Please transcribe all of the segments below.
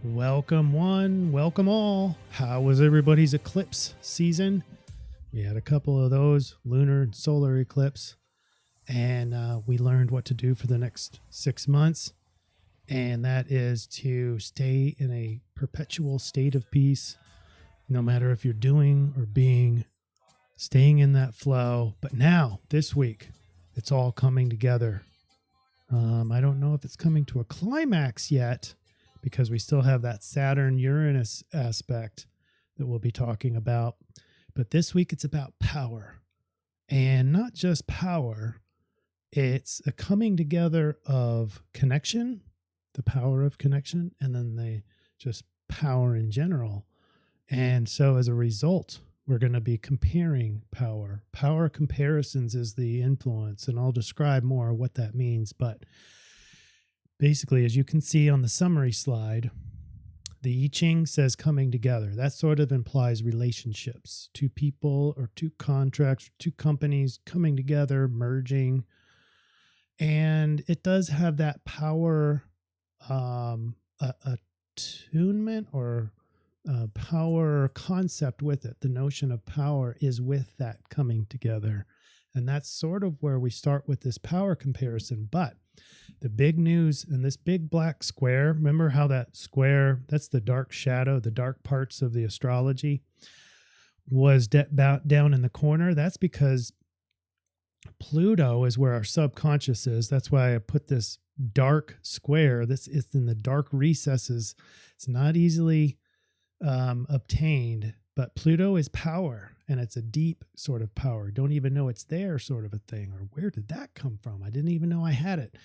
Welcome one, welcome all. How was everybody's eclipse season? We had a couple of those, lunar and solar eclipse, and we learned what to do for the next 6 months, and that is to stay in a perpetual state of peace, no matter if you're doing or being, staying in that flow. But now, this week, it's all coming together. I don't know if it's coming to a climax yet, because we still have that Saturn-Uranus aspect that we'll be talking about. But this week it's about power. And not just power, it's a coming together of connection, the power of connection, and then the just power in general. And so as a result, we're going to be comparing power. Power comparisons is the influence, and I'll describe more what that means. But basically, as you can see on the summary slide, the I-Ching says coming together. That sort of implies relationships, two people or two contracts, two companies coming together, merging. And it does have that power attunement or power concept with it. The notion of power is with that coming together. And that's sort of where we start with this power comparison. But the big news in this big black square, remember how that square, that's the dark shadow, the dark parts of the astrology, was down in the corner? That's because Pluto is where our subconscious is. That's why I put this dark square. This is in the dark recesses. It's not easily obtained, but Pluto is power, and it's a deep sort of power. Don't even know it's there sort of a thing, or where did that come from? I didn't even know I had it.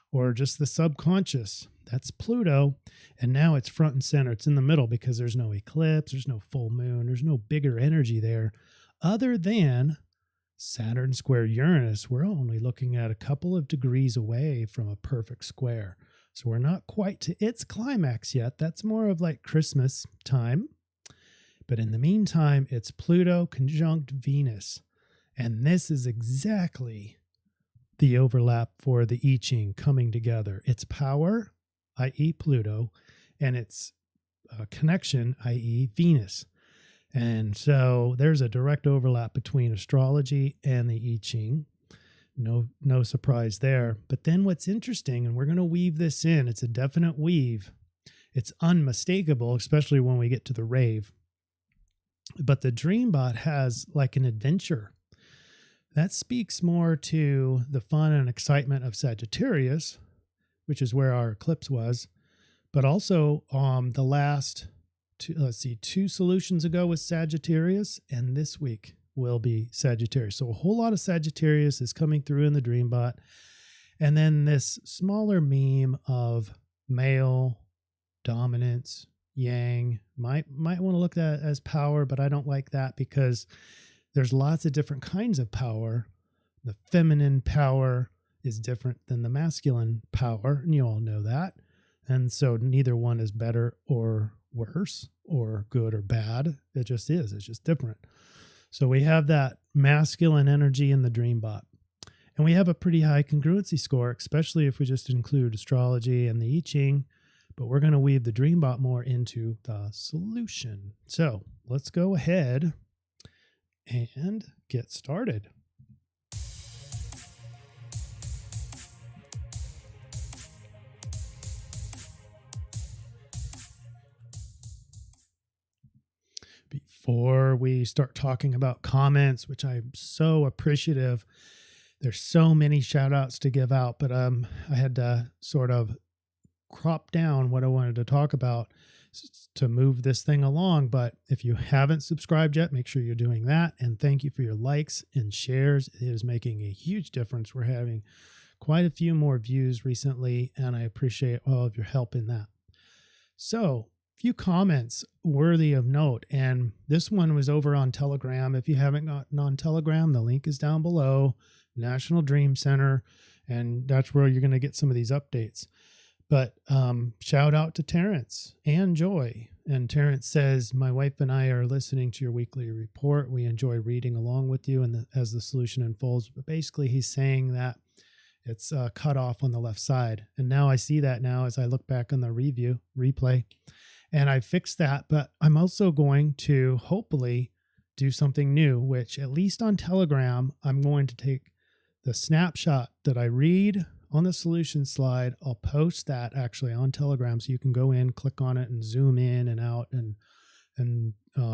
Or just the subconscious. That's Pluto, and now it's front and center. It's in the middle because there's no eclipse, there's no full moon, there's no bigger energy there other than Saturn square Uranus. We're only looking at a couple of degrees away from a perfect square. So we're not quite to its climax yet. That's more of like Christmas time. But in the meantime, it's Pluto conjunct Venus. And this is exactly the overlap for the I-Ching coming together. It's power, i.e. Pluto, and its connection, i.e. Venus. And so there's a direct overlap between astrology and the I-Ching. No surprise there. But then what's interesting, and we're going to weave this in, it's a definite weave. It's unmistakable, especially when we get to the rave. But the Dreambot has like an adventure. That speaks more to the fun and excitement of Sagittarius, which is where our eclipse was. But also the last, two solutions ago was Sagittarius, and this week will be Sagittarius. So a whole lot of Sagittarius is coming through in the Dreambot. And then this smaller meme of male dominance, yang, might want to look at it as power, but I don't like that because there's lots of different kinds of power. The feminine power is different than the masculine power, and you all know that. And so neither one is better or worse or good or bad. It just is. It's just different. So we have that masculine energy in the Dreambot. And we have a pretty high congruency score, especially if we just include astrology and the I-Ching. But we're going to weave the Dreambot more into the solution. So let's go ahead and get started. Before we start talking about comments, which I'm so appreciative, there's so many shout outs to give out, but I had to sort of crop down what I wanted to talk about to move this thing along. But if you haven't subscribed yet, make sure you're doing that. And thank you for your likes and shares. It is making a huge difference. We're having quite a few more views recently, and I appreciate all of your help in that. So, few comments worthy of note. And this one was over on Telegram. If you haven't gotten on Telegram, the link is down below, National Dream Center, and that's where you're going to get some of these updates. But shout out to Terrence and Joy. And Terrence says, my wife and I are listening to your weekly report. We enjoy reading along with you and as the solution unfolds. But basically, he's saying that It's cut off on the left side. And now I see that now as I look back on the replay, and I fixed that. But I'm also going to hopefully do something new, which at least on Telegram, I'm going to take the snapshot that I read on the solution slide. I'll post that actually on Telegram, so you can go in, click on it, and zoom in and out and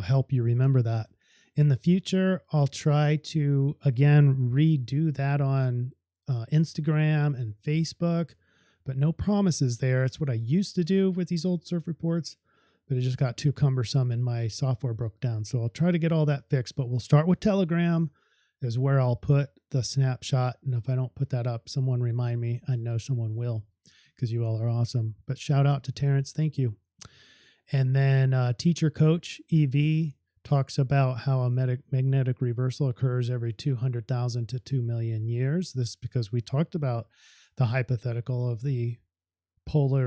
help you remember that. In the future, I'll try to, again, redo that on Instagram and Facebook, but no promises there. It's what I used to do with these old CIRF reports, but it just got too cumbersome and my software broke down. So I'll try to get all that fixed, but we'll start with Telegram is where I'll put the snapshot. And if I don't put that up, someone remind me. I know someone will, because you all are awesome. But shout out to Terrence. Thank you. And then teacher coach EV talks about how a magnetic reversal occurs every 200,000 to 2 million years. This is because we talked about the hypothetical of the pole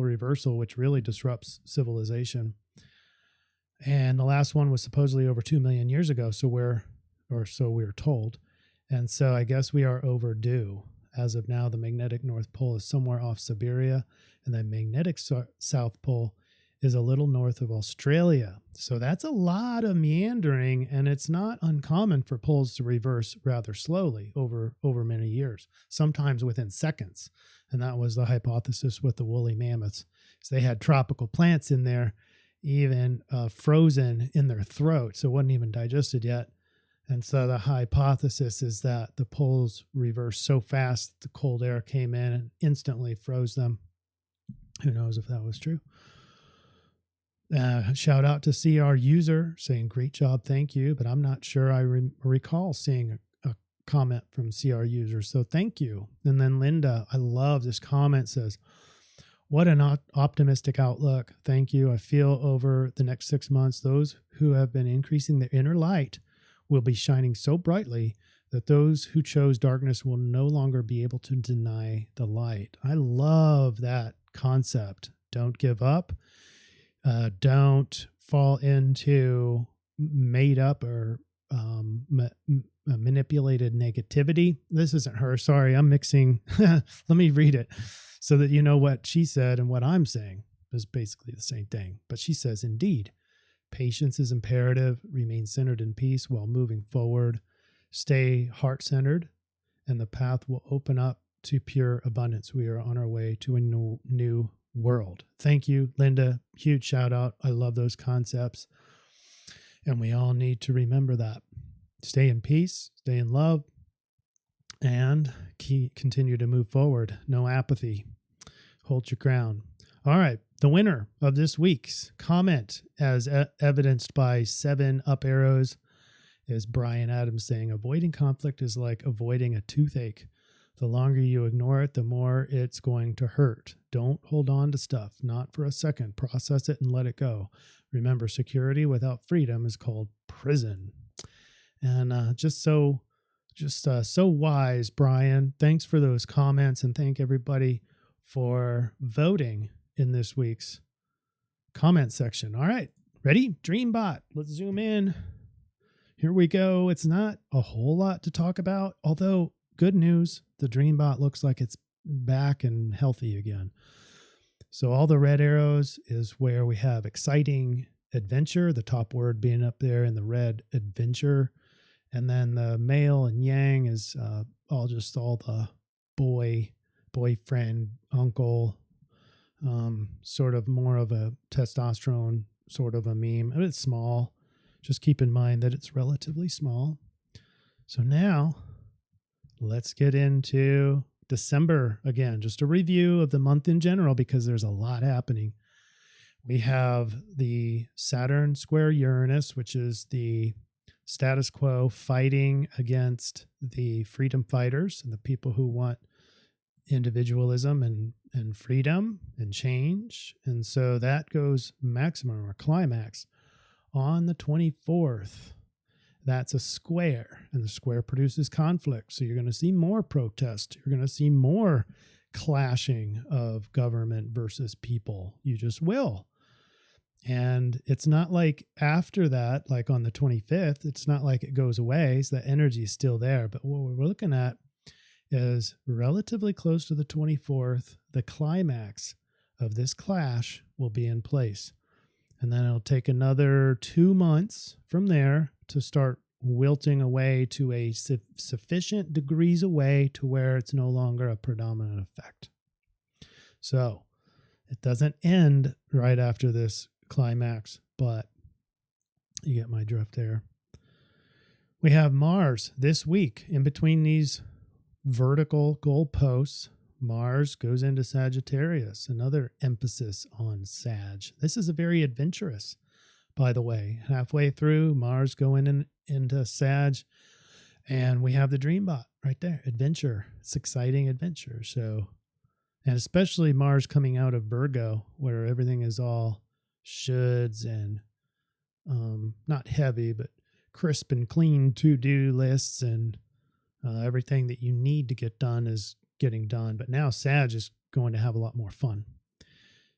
reversal, which really disrupts civilization. And the last one was supposedly over 2 million years ago. So we're told. And so I guess we are overdue. As of now, the magnetic North Pole is somewhere off Siberia, and the magnetic South Pole is a little north of Australia. So that's a lot of meandering, and it's not uncommon for poles to reverse rather slowly over many years, sometimes within seconds. And that was the hypothesis with the woolly mammoths. So they had tropical plants in there, even frozen in their throat, so it wasn't even digested yet. And so the hypothesis is that the poles reversed so fast, the cold air came in and instantly froze them. Who knows if that was true? Shout out to CR user saying, great job, thank you. But I'm not sure I recall seeing a comment from CR user. So thank you. And then Linda, I love this comment, says, what an optimistic outlook. Thank you. I feel over the next 6 months, those who have been increasing their inner light will be shining so brightly that those who chose darkness will no longer be able to deny the light. I love that concept. Don't give up. Don't fall into made up or manipulated negativity. This isn't her. Sorry, I'm mixing. Let me read it so that you know what she said and what I'm saying is basically the same thing. But she says, indeed, patience is imperative. Remain centered in peace while moving forward. Stay heart-centered, and the path will open up to pure abundance. We are on our way to a new world. Thank you, Linda. Huge shout out. I love those concepts. And we all need to remember that. Stay in peace, stay in love, and continue to move forward. No apathy. Hold your ground. All right. The winner of this week's comment, as evidenced by 7 up arrows, is Brian Adams saying, avoiding conflict is like avoiding a toothache. The longer you ignore it, the more it's going to hurt. Don't hold on to stuff, not for a second. Process it and let it go. Remember, security without freedom is called prison. And just so wise, Brian. Thanks for those comments, and thank everybody for voting in this week's comment section. All right, ready? Dreambot. Let's zoom in. Here we go. It's not a whole lot to talk about, although good news, the Dreambot looks like it's back and healthy again. So all the red arrows is where we have exciting adventure, the top word being up there in the red, adventure. And then the male and yang is all the boyfriend, uncle, sort of more of a testosterone sort of a meme. It's small. Just keep in mind that it's relatively small. So now let's get into December again, just a review of the month in general, because there's a lot happening. We have the Saturn square Uranus, which is the status quo fighting against the freedom fighters and the people who want individualism and freedom and change. And so that goes maximum or climax on the 24th. That's a square, and the square produces conflict. So you're going to see more protest. You're going to see more clashing of government versus people. You just will. And it's not like after that, like on the 25th, it's not like it goes away. So the energy is still there. But what we're looking at is relatively close to the 24th. The climax of this clash will be in place. And then it'll take another 2 months from there to start wilting away to a sufficient degrees away to where it's no longer a predominant effect. So it doesn't end right after this climax, but you get my drift there. We have Mars this week in between these vertical goalposts. Mars goes into Sagittarius, another emphasis on Sag. This is a very adventurous, by the way. Halfway through, Mars going into Sag, and we have the Dreambot right there. Adventure. It's exciting adventure. So, and especially Mars coming out of Virgo, where everything is all shoulds and not heavy, but crisp and clean to-do lists, and everything that you need to get done is getting done. But now Sag is going to have a lot more fun.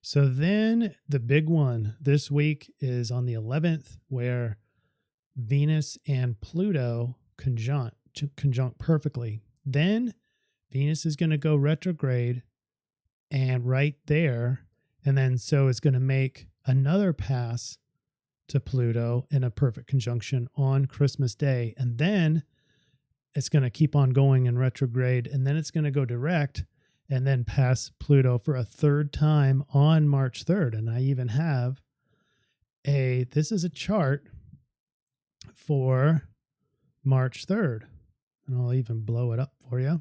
So then the big one this week is on the 11th, where Venus and Pluto conjunct perfectly. Then Venus is going to go retrograde, and right there, and then so it's going to make another pass to Pluto in a perfect conjunction on Christmas Day. And then it's going to keep on going in retrograde, and then it's going to go direct and then pass Pluto for a third time on March 3rd. And I even have this is a chart for March 3rd, and I'll even blow it up for you.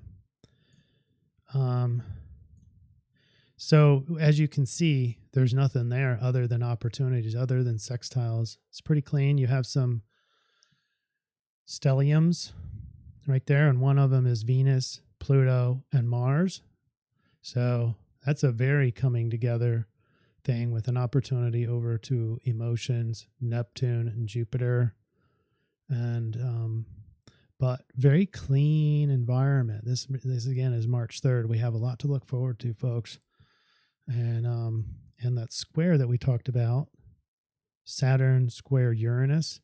So as you can see, there's nothing there other than opportunities, other than sextiles. It's pretty clean. You have some stelliums right there, and one of them is Venus, Pluto, and Mars. So that's a very coming together thing with an opportunity over to emotions, Neptune and Jupiter, and but very clean environment. This again is March 3rd. We have a lot to look forward to, folks. And that square that we talked about, Saturn square Uranus,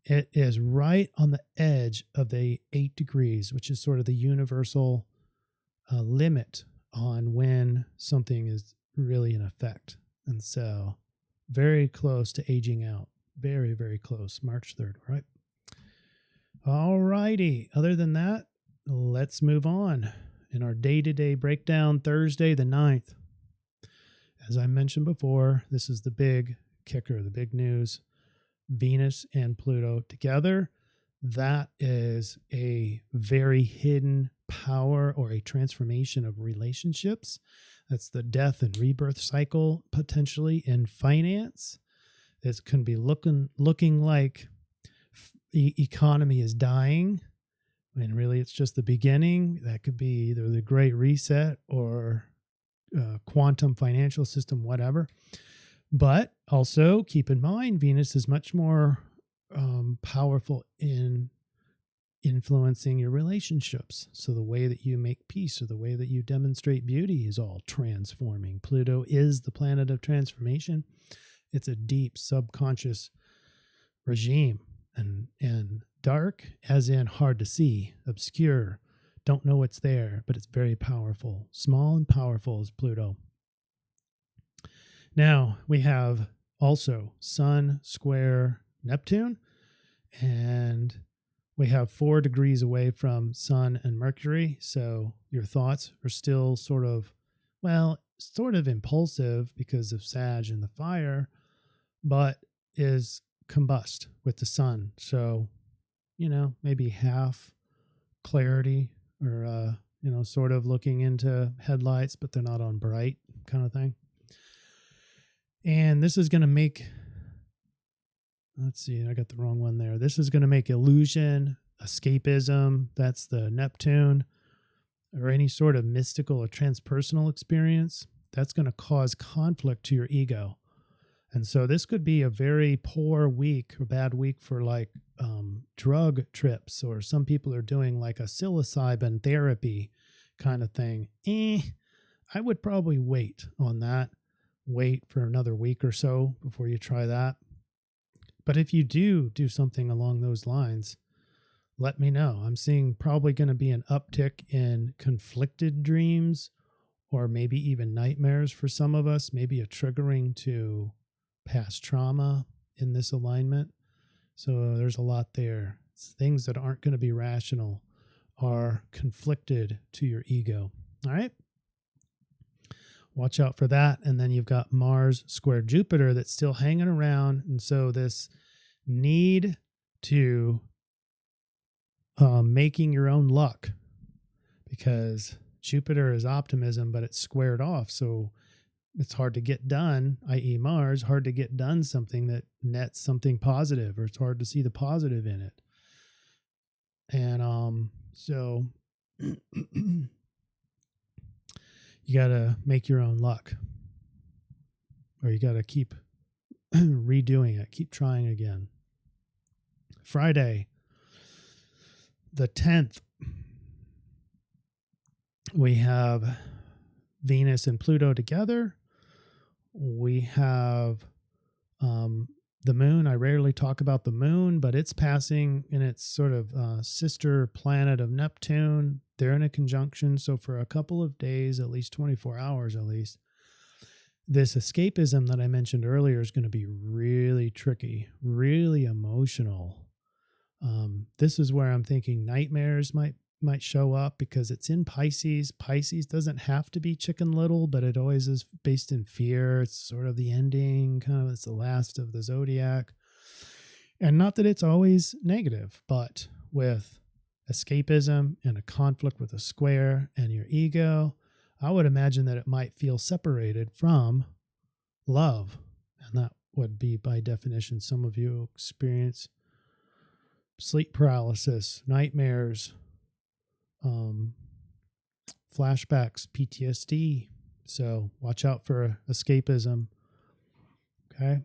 it is right on the edge of the 8 degrees, which is sort of the universal limit on when something is really in effect. And so very close to aging out. Very, very close. March 3rd, right? All righty. Other than that, let's move on. In our day-to-day breakdown, Thursday the 9th. As I mentioned before, this is the big kicker, the big news. Venus and Pluto together. That is a very hidden power or a transformation of relationships. That's the death and rebirth cycle potentially in finance. It can be looking like economy is dying, and really it's just the beginning. That could be either the Great Reset or quantum financial system, whatever. But also keep in mind, Venus is much more powerful in influencing your relationships. So the way that you make peace or the way that you demonstrate beauty is all transforming. Pluto is the planet of transformation. It's a deep subconscious regime, and dark as in hard to see, obscure, don't know what's there, but it's very powerful. Small and powerful is Pluto. Now we have also Sun square Neptune, and we have 4 degrees away from Sun and Mercury. So your thoughts are still sort of impulsive because of Sag and the fire, but is combust with the Sun. So, maybe half clarity, or, sort of looking into headlights, but they're not on bright kind of thing. And this is going to make, let's see, I got the wrong one there. This is going to make illusion, escapism, that's the Neptune, or any sort of mystical or transpersonal experience. That's going to cause conflict to your ego. And so this could be a very poor week or bad week for drug trips, or some people are doing like a psilocybin therapy kind of thing. I would probably wait on that. Wait for another week or so before you try that. But if you do something along those lines, let me know. I'm seeing probably going to be an uptick in conflicted dreams, or maybe even nightmares for some of us, maybe a triggering to past trauma in this alignment. So there's a lot there. It's things that aren't going to be rational are conflicted to your ego. All right. Watch out for that. And then you've got Mars square Jupiter that's still hanging around. And so this need to making your own luck, because Jupiter is optimism, but it's squared off. So it's hard to get done, i.e. Mars, hard to get done something that nets something positive, or it's hard to see the positive in it. And so you got to make your own luck, or you got to keep redoing it, keep trying again. Friday, the 10th, we have Venus and Pluto together. We have the moon. I rarely talk about the moon, but it's passing in its sort of sister planet of Neptune. They're in a conjunction. So for a couple of days, at least 24 hours at least, this escapism that I mentioned earlier is going to be really tricky, really emotional. This is where I'm thinking nightmares might show up, because it's in Pisces. Pisces doesn't have to be Chicken Little, but it always is based in fear. It's sort of the ending, kind of, it's the last of the zodiac. And not that it's always negative, but with escapism and a conflict with a square and your ego, I would imagine that it might feel separated from love. And that would be, by definition, some of you experience sleep paralysis, nightmares, flashbacks, PTSD. So watch out for escapism. Okay.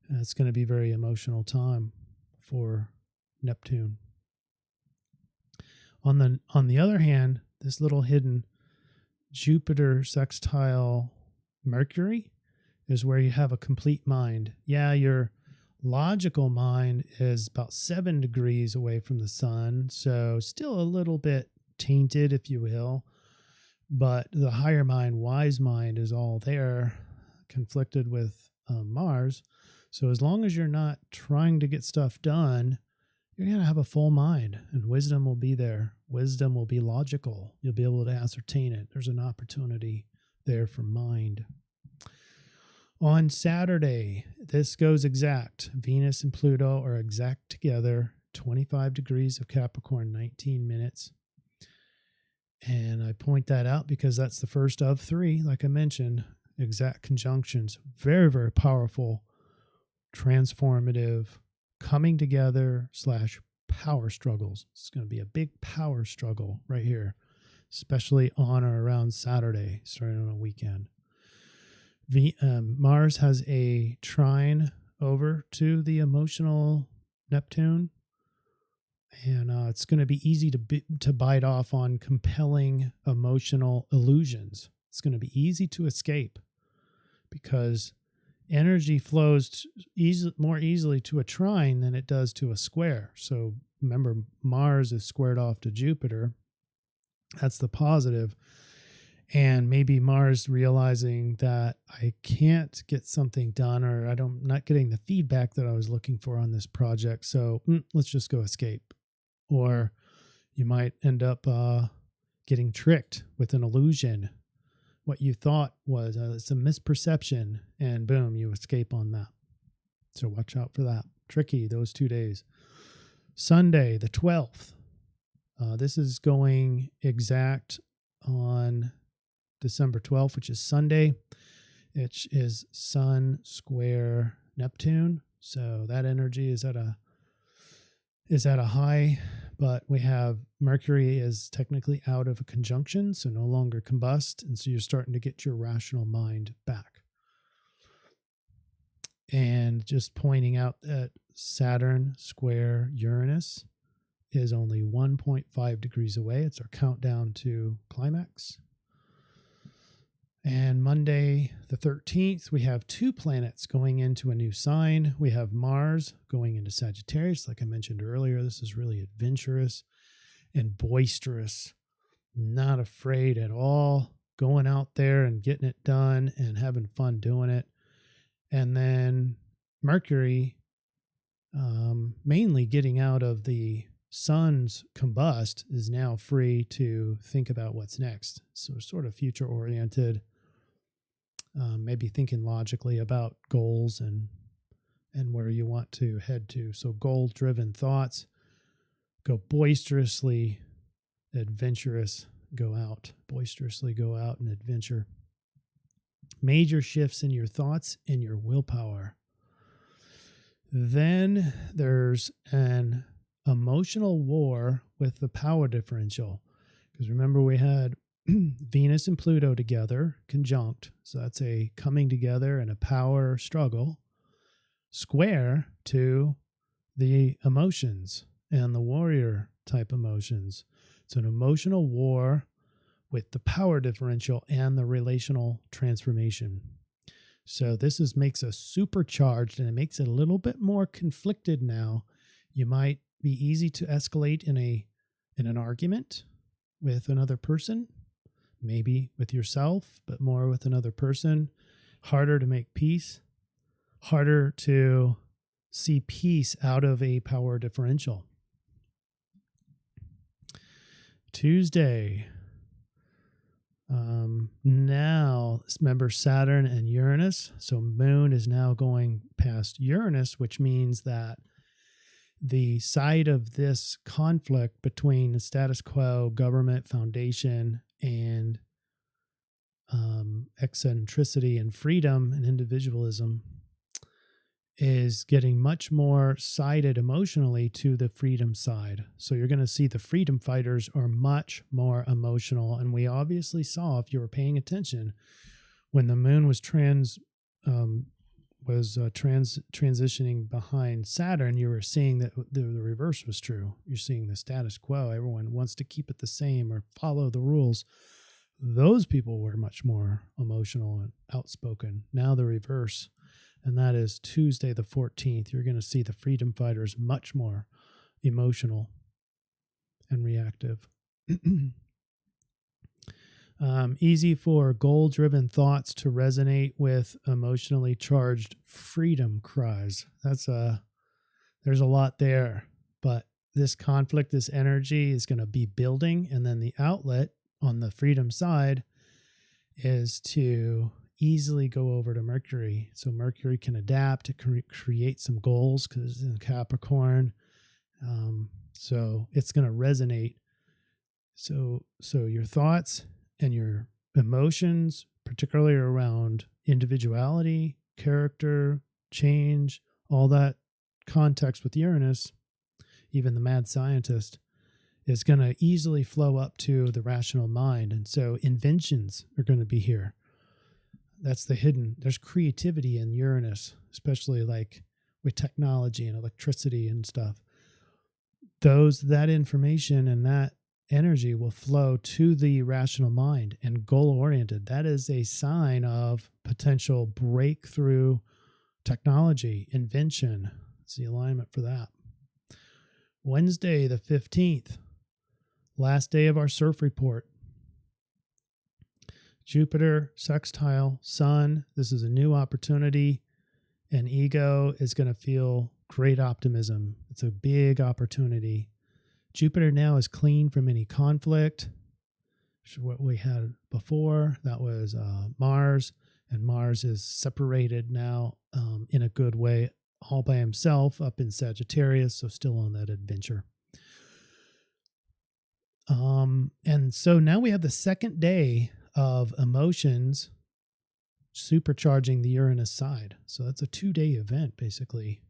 It's going to be a very emotional time for Neptune. On the other hand, this little hidden Jupiter sextile Mercury is where you have a complete mind. Yeah, your logical mind is about 7 degrees away from the sun, so still a little bit tainted, if you will. But the higher mind, wise mind, is all there, conflicted with Mars. So as long as you're not trying to get stuff done, you're going to have a full mind, and wisdom will be there. Wisdom will be logical. You'll be able to ascertain it. There's an opportunity there for mind. On Saturday, this goes exact. Venus and Pluto are exact together, 25 degrees of Capricorn, 19 minutes. And I point that out because that's the first of 3, like I mentioned, exact conjunctions. Very, very powerful, transformative, coming together / power struggles. It's going to be a big power struggle right here, especially on or around Saturday, starting on a weekend. Mars has a trine over to the emotional Neptune, and it's going to be easy to bite off on compelling emotional illusions. It's going to be easy to escape because energy flows more easily to a trine than it does to a square. So remember, Mars is squared off to Jupiter. That's the positive. And maybe Mars realizing that I can't get something done, or I'm not getting the feedback that I was looking for on this project. So let's just go escape. Or you might end up getting tricked with an illusion. What you thought was it's a misperception, and boom, you escape on that. So watch out for that. Tricky, those 2 days. Sunday, the 12th. This is going exact on December 12th, which is Sunday. It is Sun square Neptune. So that energy is at a high, but we have Mercury is technically out of a conjunction, so no longer combust. And so you're starting to get your rational mind back. And just pointing out that Saturn square Uranus is only 1.5 degrees away. It's our countdown to climax. And Monday, the 13th, we have 2 planets going into a new sign. We have Mars going into Sagittarius. Like I mentioned earlier, this is really adventurous and boisterous, not afraid at all, going out there and getting it done and having fun doing it. And then Mercury, mainly getting out of the sun's combust, is now free to think about what's next. So sort of future oriented, maybe thinking logically about goals and where you want to head to. So goal driven thoughts, go boisterously adventurous, boisterously go out and adventure. Major shifts in your thoughts and your willpower. Then there's an emotional war with the power differential. Because remember, we had Venus and Pluto together, conjunct. So that's a coming together and a power struggle, square to the emotions and the warrior type emotions. It's an emotional war with the power differential and the relational transformation. So this makes us supercharged, and it makes it a little bit more conflicted now. You might be easy to escalate in an argument with another person, maybe with yourself, but more with another person. Harder to make peace, harder to see peace out of a power differential. Tuesday. Now, remember Saturn and Uranus. So Moon is now going past Uranus, which means that the side of this conflict between the status quo, government, foundation, and eccentricity and freedom and individualism is getting much more sided emotionally to the freedom side. So you're going to see the freedom fighters are much more emotional. And we obviously saw, if you were paying attention, when the moon was transitioning behind Saturn, you were seeing that the reverse was true. You're seeing the status quo. Everyone wants to keep it the same or follow the rules. Those people were much more emotional and outspoken. Now the reverse. And that is Tuesday the 14th. You're going to see the freedom fighters much more emotional and reactive. Easy for goal-driven thoughts to resonate with emotionally charged freedom cries. There's a lot there, but this conflict, this energy is going to be building, and then the outlet on the freedom side is to easily go over to Mercury. So Mercury can adapt to create some goals because it's in Capricorn. So it's going to resonate. So your thoughts and your emotions, particularly around individuality, character, change, all that context with Uranus, even the mad scientist, is going to easily flow up to the rational mind. And so inventions are going to be here. That's the hidden. There's creativity in Uranus, especially like with technology and electricity and stuff. That information and that energy will flow to the rational mind and goal-oriented. That is a sign of potential breakthrough technology, invention. It's the alignment for that. Wednesday, the 15th, last day of our CIRF report. Jupiter, sextile, Sun. This is a new opportunity, and ego is going to feel great optimism. It's a big opportunity. Jupiter now is clean from any conflict. What we had before, that was Mars, and Mars is separated now in a good way, all by himself up in Sagittarius, so still on that adventure. And so now we have the second day of emotions supercharging the Uranus side. So that's a 2-day event, basically,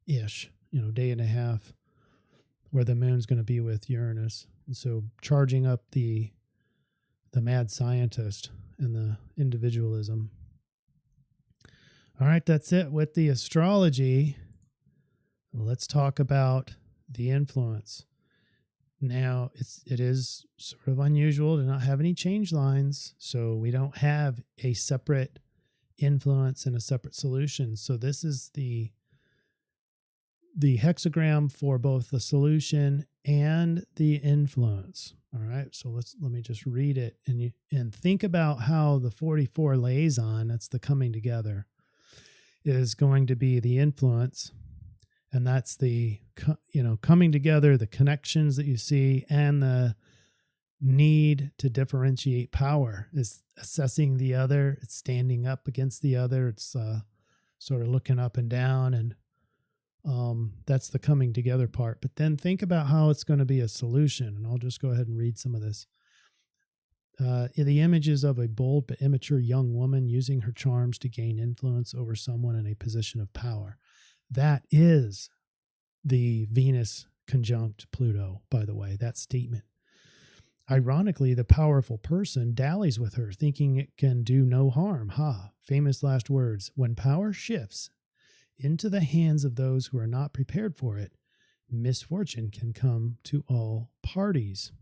ish, day and a half, where the moon's going to be with Uranus. And so charging up the mad scientist and the individualism. All right, that's it with the astrology. Let's talk about the influence. Now, it is sort of unusual to not have any change lines, so we don't have a separate influence and a separate solution. So this is the hexagram for both the solution and the influence. All right, so let me just read it and think about how the 44 liaison, that's the coming together, is going to be the influence. And that's the, coming together, the connections that you see, and the need to differentiate power is assessing the other. It's standing up against the other. It's sort of looking up and down. And that's the coming together part. But then think about how it's going to be a solution. And I'll just go ahead and read some of this. The images of a bold but immature young woman using her charms to gain influence over someone in a position of power. That is the Venus conjunct Pluto, by the way, that statement. Ironically, the powerful person dallies with her, thinking it can do no harm. Famous last words. When power shifts into the hands of those who are not prepared for it, misfortune can come to all parties.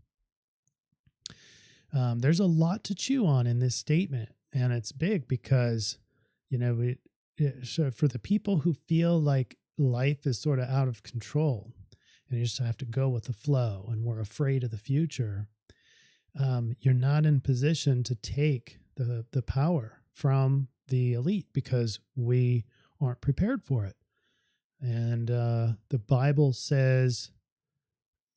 There's a lot to chew on in this statement, and it's big because, so for the people who feel like life is sort of out of control and you just have to go with the flow and we're afraid of the future, you're not in position to take the power from the elite because we aren't prepared for it. And the Bible says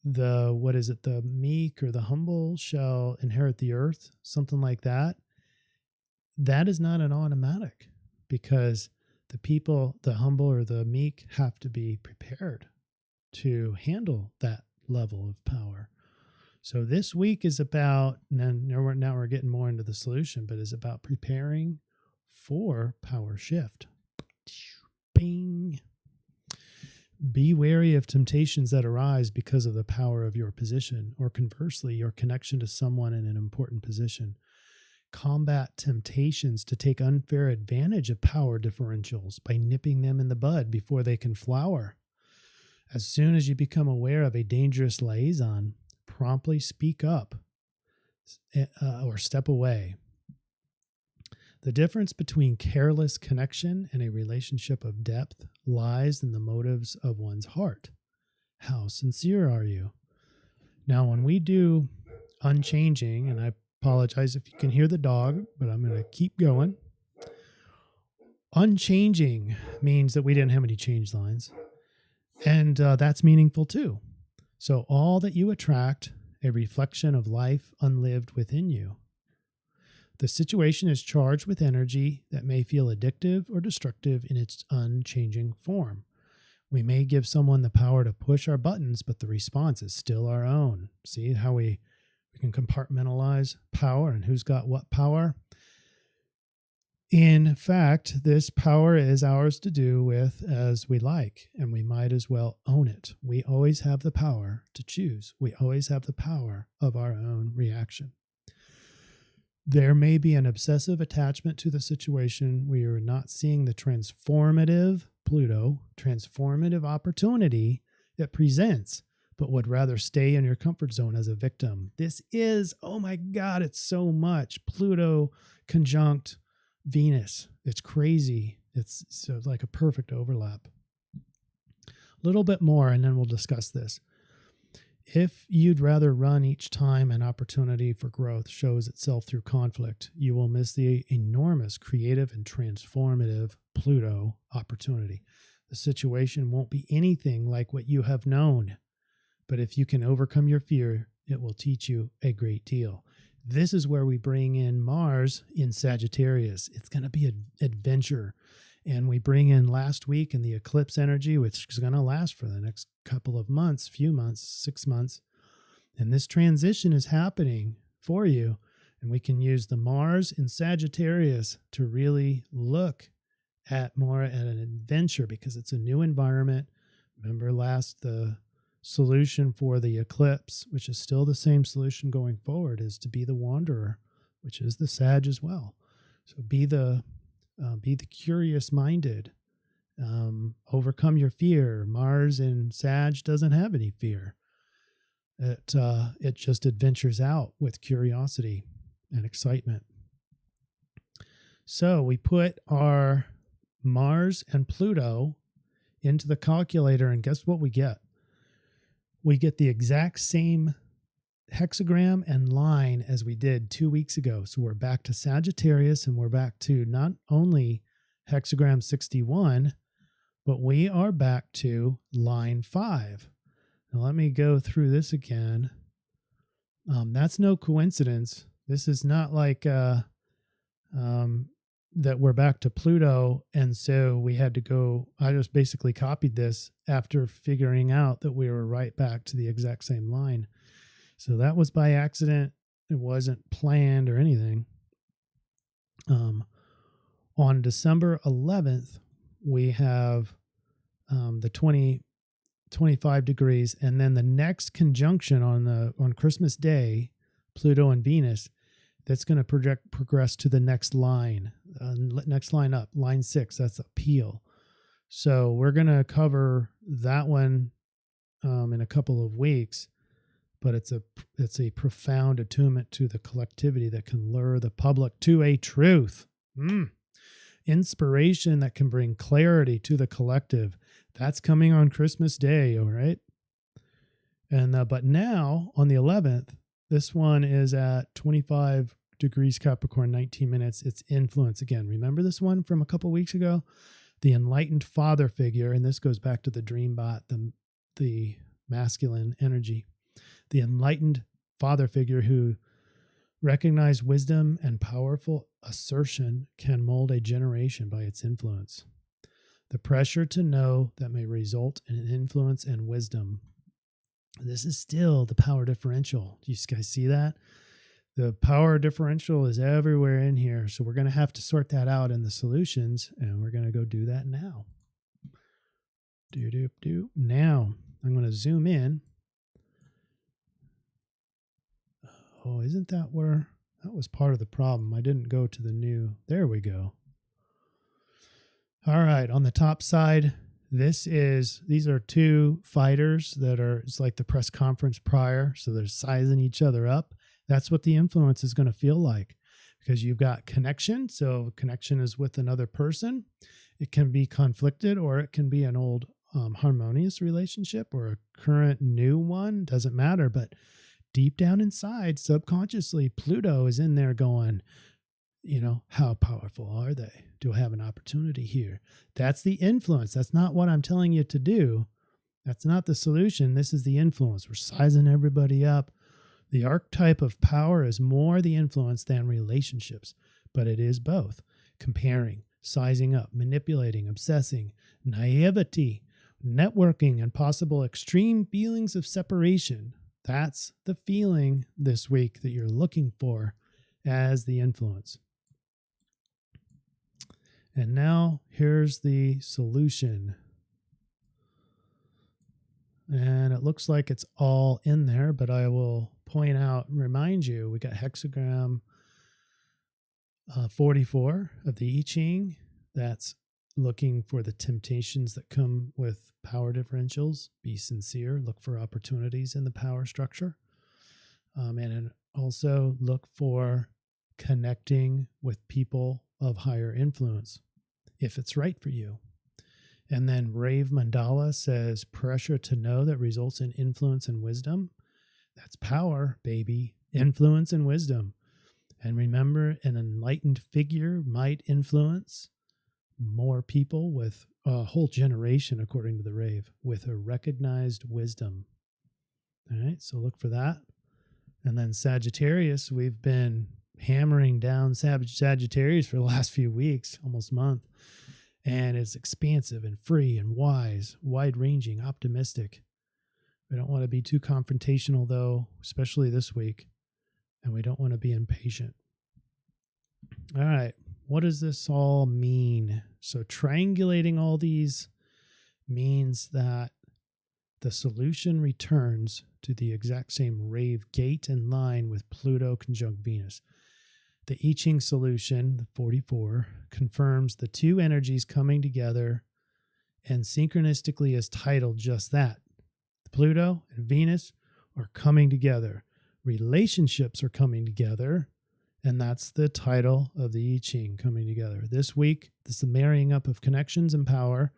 the meek or the humble shall inherit the earth, something like that. That is not an automatic, because the people, the humble or the meek, have to be prepared to handle that level of power. So this week is about, now we're getting more into the solution, but is about preparing for power shift. Bing. Be wary of temptations that arise because of the power of your position, or conversely, your connection to someone in an important position. Combat temptations to take unfair advantage of power differentials by nipping them in the bud before they can flower. As soon as you become aware of a dangerous liaison, promptly speak up or step away. The difference between careless connection and a relationship of depth lies in the motives of one's heart. How sincere are you? Now, when we do unchanging, and I apologize if you can hear the dog, but I'm going to keep going. Unchanging means that we didn't have any change lines, and that's meaningful too. So all that you attract, a reflection of life unlived within you. The situation is charged with energy that may feel addictive or destructive in its unchanging form. We may give someone the power to push our buttons, but the response is still our own. See how we can compartmentalize power and who's got what power? In fact, this power is ours to do with as we like, and we might as well own it. We always have the power to choose. We always have the power of our own reaction. There may be an obsessive attachment to the situation where you're not seeing the transformative Pluto, transformative opportunity it presents, but would rather stay in your comfort zone as a victim. This is, oh my God, it's so much. Pluto conjunct Venus. It's crazy. It's so like a perfect overlap. A little bit more, and then we'll discuss this. If you'd rather run each time an opportunity for growth shows itself through conflict, you will miss the enormous creative and transformative Pluto opportunity. The situation won't be anything like what you have known, but if you can overcome your fear, it will teach you a great deal. This is where we bring in Mars in Sagittarius. It's going to be an adventure. And we bring in last week in the eclipse energy, which is going to last for the next couple of months, few months, 6 months. And this transition is happening for you. And we can use the Mars in Sagittarius to really look at more at an adventure because it's a new environment. Remember the solution for the eclipse, which is still the same solution going forward, is to be the wanderer, which is the Sag as well. So be the curious-minded. Overcome your fear. Mars in Sag doesn't have any fear. It just adventures out with curiosity and excitement. So we put our Mars and Pluto into the calculator, and guess what we get? We get the exact same hexagram and line as we did 2 weeks ago. So we're back to Sagittarius, and we're back to not only hexagram 61, but we are back to line 5. Now let me go through this again. That's no coincidence. This is not like that we're back to Pluto, and so we had to go. I just basically copied this after figuring out that we were right back to the exact same line. So that was by accident. It wasn't planned or anything. On December 11th, we have the 25 degrees, and then the next conjunction on Christmas Day, Pluto and Venus, that's going to progress to the next line up, line 6. That's appeal. So we're going to cover that one in a couple of weeks, but it's a profound attunement to the collectivity that can lure the public to a truth. Inspiration that can bring clarity to the collective. That's coming on Christmas Day, all right? And but now on the 11th, this one is at 25 degrees Capricorn, 19 minutes. It's influence again. Remember this one from a couple weeks ago? The enlightened father figure, and this goes back to the Dreambot, the masculine energy. The enlightened father figure who recognized wisdom and powerful assertion can mold a generation by its influence. The pressure to know that may result in influence and wisdom. This is still the power differential. Do you guys see that? The power differential is everywhere in here. So we're going to have to sort that out in the solutions, and we're going to go do that now. Now I'm going to zoom in. Oh, isn't that where? That was part of the problem. I didn't go to the new. There we go. All right. On the top side, these are two fighters that are, it's like the press conference prior. So they're sizing each other up. That's what the influence is going to feel like, because you've got connection. So connection is with another person. It can be conflicted, or it can be an old harmonious relationship, or a current new one. Doesn't matter. But deep down inside, subconsciously, Pluto is in there going, how powerful are they? Do I have an opportunity here? That's the influence. That's not what I'm telling you to do. That's not the solution. This is the influence. We're sizing everybody up. The archetype of power is more the influence than relationships, but it is both. Comparing, sizing up, manipulating, obsessing, naivety, networking, and possible extreme feelings of separation. That's the feeling this week that you're looking for as the influence. And now here's the solution. And it looks like it's all in there, but I will point out and remind you, we got hexagram 44 of the I-Ching. That's looking for the temptations that come with power differentials. Be sincere. Look for opportunities in the power structure. And also look for connecting with people of higher influence if it's right for you. And then Rave Mandala says pressure to know that results in influence and wisdom. That's power, baby. Influence and wisdom. And remember, an enlightened figure might influence more people, with a whole generation, according to the Rave, with a recognized wisdom. All right, so look for that. And then Sagittarius, we've been hammering down Sagittarius for the last few weeks, almost month. And it's expansive and free and wise, wide-ranging, optimistic. We don't want to be too confrontational, though, especially this week. And we don't want to be impatient. All right, what does this all mean? So triangulating all these means that the solution returns to the exact same Rave gate and line with Pluto conjunct Venus. The I-Ching solution, the 44, confirms the two energies coming together, and synchronistically is titled just that. Pluto and Venus are coming together. Relationships are coming together. And that's the title of the I-Ching, coming together. This week, this is the marrying up of connections and power.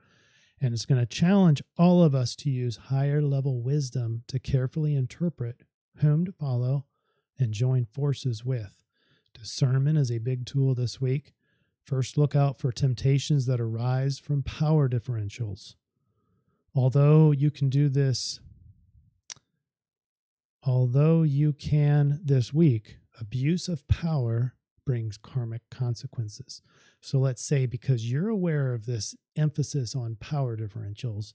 And it's going to challenge all of us to use higher level wisdom to carefully interpret whom to follow and join forces with. Discernment is a big tool this week. First, look out for temptations that arise from power differentials. Although you can this week, abuse of power brings karmic consequences. So let's say because you're aware of this emphasis on power differentials,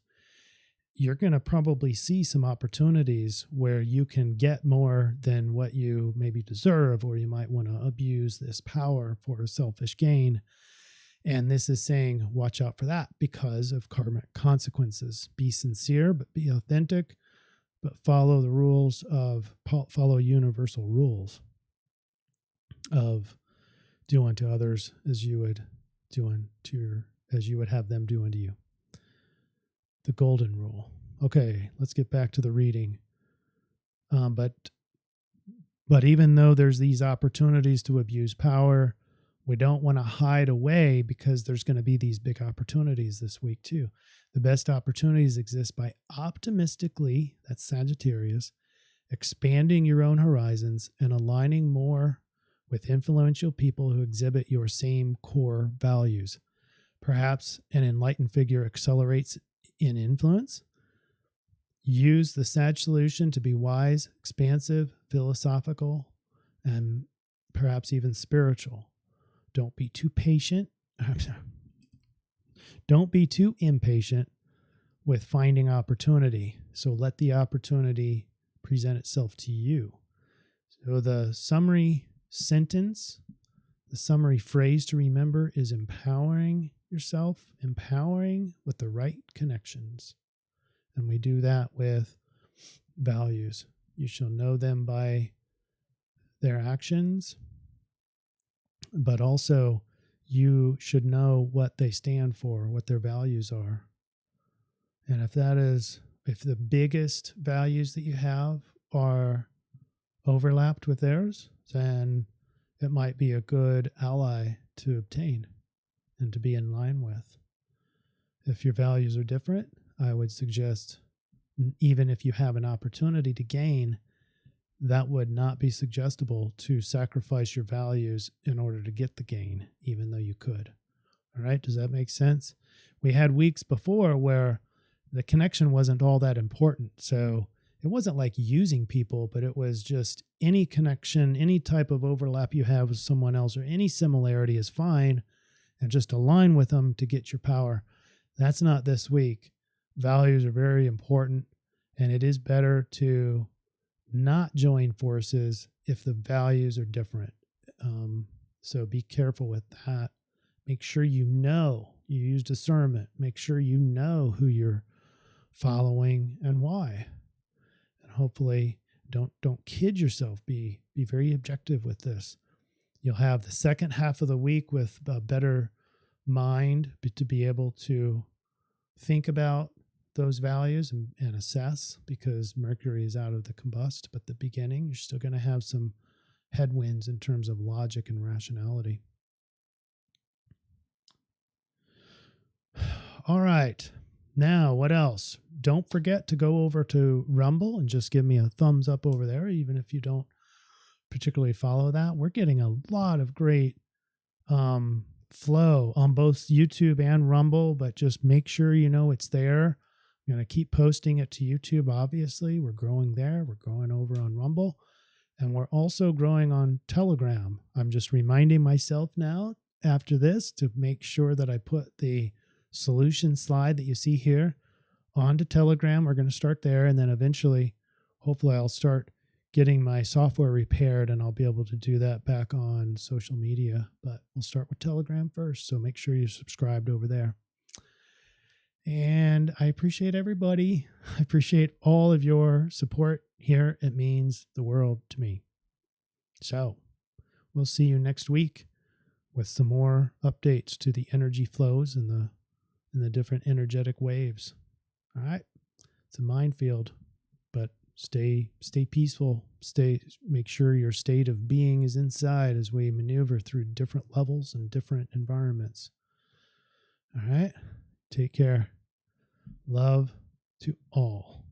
you're going to probably see some opportunities where you can get more than what you maybe deserve, or you might want to abuse this power for a selfish gain. And this is saying, watch out for that because of karmic consequences. Be sincere, but be authentic, but follow universal rules of do unto others as you would have them do unto you. The golden rule. Okay, let's get back to the reading. But even though there's these opportunities to abuse power, we don't want to hide away because there's going to be these big opportunities this week too. The best opportunities exist by optimistically, that's Sagittarius, expanding your own horizons and aligning more with influential people who exhibit your same core values. Perhaps an enlightened figure accelerates in influence. Use the Sag solution to be wise, expansive, philosophical, and perhaps even spiritual. Don't be too patient. Don't be too impatient with finding opportunity. So let the opportunity present itself to you. So the summary sentence, the summary phrase to remember is empowering yourself, empowering with the right connections. And we do that with values. You shall know them by their actions, but also you should know what they stand for, what their values are. And if the biggest values that you have are overlapped with theirs, then it might be a good ally to obtain and to be in line with. If your values are different, I would suggest, even if you have an opportunity to gain, that would not be suggestible to sacrifice your values in order to get the gain, even though you could. All right, does that make sense? We had weeks before where the connection wasn't all that important. So it wasn't like using people, but it was just any connection, any type of overlap you have with someone else or any similarity is fine, and just align with them to get your power. That's not this week. Values are very important, and it is better to not join forces if the values are different. So be careful with that. Make sure you use discernment. Make sure you know who you're following and why. And hopefully don't kid yourself. Be very objective with this. You'll have the second half of the week with a better mind to be able to think about those values and assess, because Mercury is out of the combust. But the beginning, you're still going to have some headwinds in terms of logic and rationality. All right. Now, what else? Don't forget to go over to Rumble and just give me a thumbs up over there, even if you don't particularly follow that. We're getting a lot of great flow on both YouTube and Rumble, but just make sure you know it's there. I'm going to keep posting it to YouTube, obviously. We're growing there. We're growing over on Rumble. And we're also growing on Telegram. I'm just reminding myself now after this to make sure that I put the solution slide that you see here onto Telegram. We're going to start there, and then eventually, hopefully, I'll start getting my software repaired, and I'll be able to do that back on social media. But we'll start with Telegram first, so make sure you're subscribed over there. And I appreciate everybody. I appreciate all of your support here. It means the world to me. So we'll see you next week with some more updates to the energy flows and the different energetic waves. All right. It's a minefield, but stay peaceful. Make sure your state of being is inside as we maneuver through different levels and different environments. All right. Take care. Love to all.